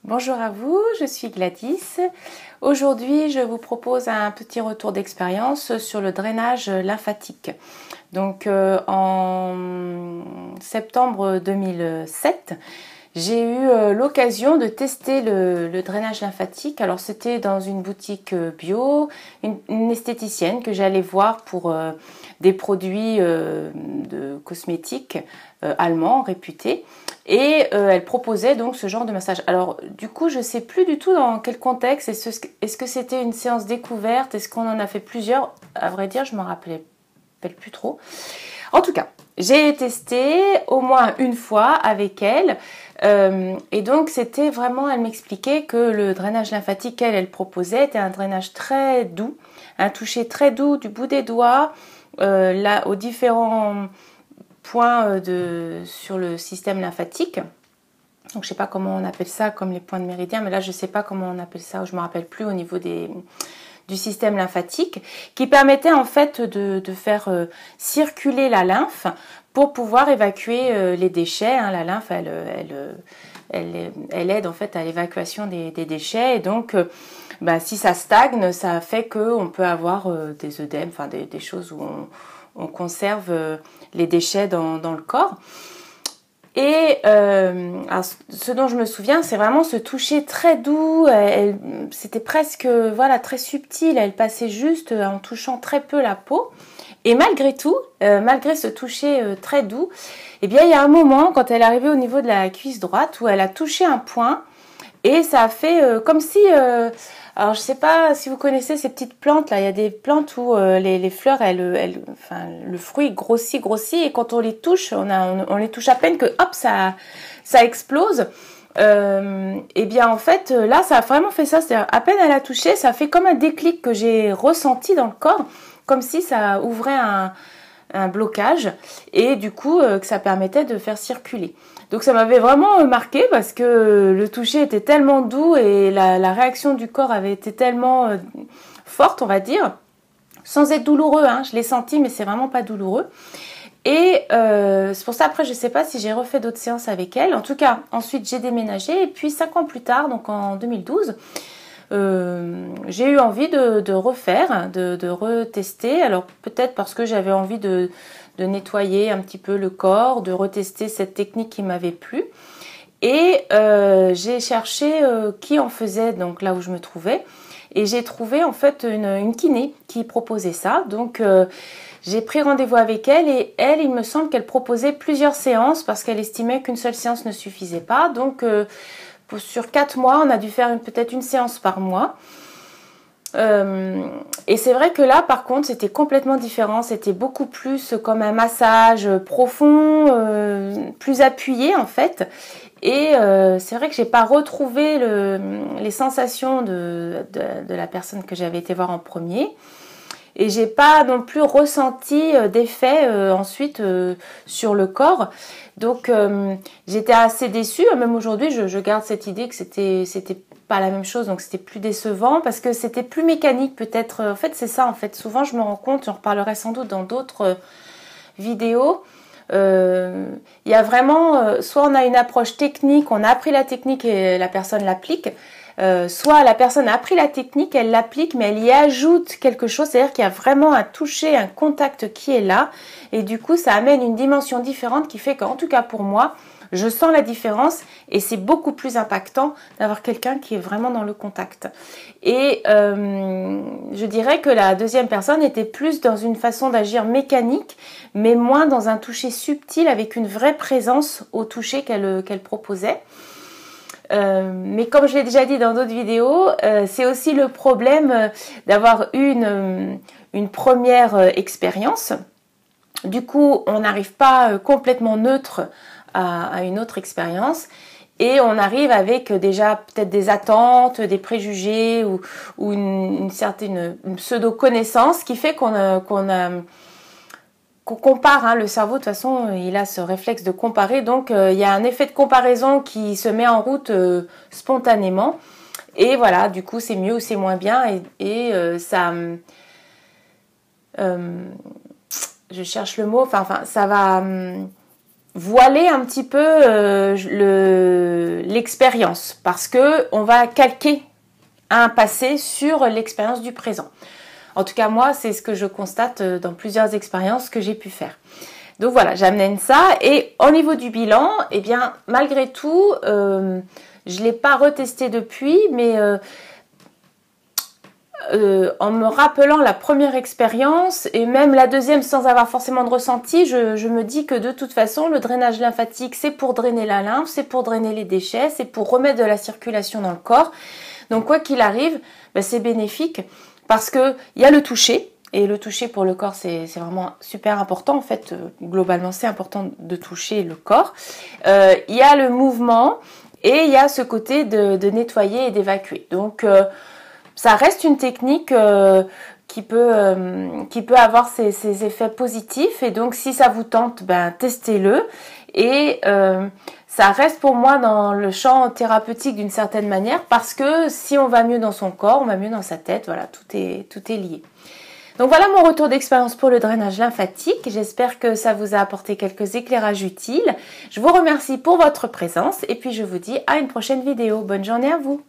Bonjour à vous, je suis Gladys. Aujourd'hui, je vous propose un petit retour d'expérience sur le drainage lymphatique. Donc, en septembre 2007, j'ai eu l'occasion de tester le drainage lymphatique. Alors, c'était dans une boutique bio, une esthéticienne que j'allais voir pour des produits de cosmétiques allemands réputés. Et elle proposait donc ce genre de massage. Alors du coup, je ne sais plus du tout dans quel contexte. Est-ce que c'était une séance découverte? Est-ce qu'on en a fait plusieurs? À vrai dire, je ne m'en rappelle plus trop. En tout cas, j'ai testé au moins une fois avec elle. Et donc, c'était vraiment, elle m'expliquait que le drainage lymphatique qu'elle proposait était un drainage très doux, un toucher très doux du bout des doigts, là, aux différents points sur le système lymphatique. Donc je ne sais pas comment on appelle ça, comme les points de méridien, mais là je ne sais pas comment on appelle ça, je ne me rappelle plus au niveau du système lymphatique, qui permettait en fait de faire circuler la lymphe pour pouvoir évacuer les déchets. La lymphe, elle aide en fait à l'évacuation des déchets, et donc si ça stagne, ça fait qu'on peut avoir des œdèmes, enfin des choses où on conserve les déchets dans le corps. Et alors, ce dont je me souviens, c'est vraiment ce toucher très doux. C'était presque très subtil. Elle passait juste en touchant très peu la peau. Et malgré tout, malgré ce toucher très doux, eh bien, il y a un moment, quand elle est arrivée au niveau de la cuisse droite, où elle a touché un point. Et ça a fait comme si... alors, je ne sais pas si vous connaissez ces petites plantes là. Il y a des plantes où les fleurs, le fruit grossit. Et quand on les touche, on les touche à peine que hop, ça explose. Et bien, en fait, là, ça a vraiment fait ça. C'est-à-dire, à peine elle a touché, ça a fait comme un déclic que j'ai ressenti dans le corps. Comme si ça ouvrait un blocage. Et du coup, que ça permettait de faire circuler. Donc ça m'avait vraiment marqué parce que le toucher était tellement doux et la réaction du corps avait été tellement forte, on va dire, sans être douloureux. Je l'ai senti, mais c'est vraiment pas douloureux. Et c'est pour ça, après, je ne sais pas si j'ai refait d'autres séances avec elle. En tout cas, ensuite, j'ai déménagé. Et puis, 5 ans plus tard, donc en 2012, j'ai eu envie de refaire, de retester. Alors, peut-être parce que j'avais envie de nettoyer un petit peu le corps, de retester cette technique qui m'avait plu. Et j'ai cherché qui en faisait, donc là où je me trouvais. Et j'ai trouvé en fait une kiné qui proposait ça. Donc j'ai pris rendez-vous avec elle et elle, il me semble qu'elle proposait plusieurs séances parce qu'elle estimait qu'une seule séance ne suffisait pas. Donc sur 4 mois, on a dû faire peut-être une séance par mois. Et c'est vrai que là, par contre, c'était complètement différent. C'était beaucoup plus comme un massage profond, plus appuyé en fait. Et c'est vrai que j'ai pas retrouvé les sensations de la personne que j'avais été voir en premier. Et j'ai pas non plus ressenti d'effet ensuite sur le corps. Donc j'étais assez déçue. Même aujourd'hui, je garde cette idée que c'était pas la même chose, donc c'était plus décevant parce que c'était plus mécanique peut-être. En fait, c'est ça. En fait, souvent je me rends compte, j'en reparlerai sans doute dans d'autres vidéos. Il y a vraiment, soit on a une approche technique, on a appris la technique et la personne l'applique. Soit la personne a appris la technique, elle l'applique, mais elle y ajoute quelque chose, c'est-à-dire qu'il y a vraiment un toucher, un contact qui est là, et du coup ça amène une dimension différente qui fait qu'en tout cas pour moi, je sens la différence et c'est beaucoup plus impactant d'avoir quelqu'un qui est vraiment dans le contact. Et je dirais que la deuxième personne était plus dans une façon d'agir mécanique, mais moins dans un toucher subtil avec une vraie présence au toucher qu'elle proposait. Mais comme je l'ai déjà dit dans d'autres vidéos, c'est aussi le problème d'avoir une première expérience. Du coup, on n'arrive pas complètement neutre à une autre expérience et on arrive avec déjà peut-être des attentes, des préjugés ou une certaine pseudo-connaissance qui fait qu'on compare, le cerveau de toute façon il a ce réflexe de comparer, donc il y a un effet de comparaison qui se met en route spontanément et voilà, du coup c'est mieux ou c'est moins bien et ça je cherche le mot, enfin ça va voiler un petit peu l'expérience parce que on va calquer un passé sur l'expérience du présent. En tout cas, moi, c'est ce que je constate dans plusieurs expériences que j'ai pu faire. Donc voilà, j'amène ça. Et au niveau du bilan, eh bien, malgré tout, je ne l'ai pas retesté depuis, mais en me rappelant la première expérience et même la deuxième sans avoir forcément de ressenti, je me dis que de toute façon, le drainage lymphatique, c'est pour drainer la lymphe, c'est pour drainer les déchets, c'est pour remettre de la circulation dans le corps. Donc quoi qu'il arrive, ben, c'est bénéfique parce qu'il y a le toucher. Et le toucher pour le corps, c'est vraiment super important. En fait, globalement, c'est important de toucher le corps. Il y a le mouvement et il y a ce côté de nettoyer et d'évacuer. Donc, ça reste une technique qui peut avoir ses effets positifs. Et donc, si ça vous tente, ben, testez-le. Et ça reste pour moi dans le champ thérapeutique d'une certaine manière parce que si on va mieux dans son corps, on va mieux dans sa tête. Voilà, tout est lié. Donc voilà mon retour d'expérience pour le drainage lymphatique. J'espère que ça vous a apporté quelques éclairages utiles. Je vous remercie pour votre présence et puis je vous dis à une prochaine vidéo. Bonne journée à vous.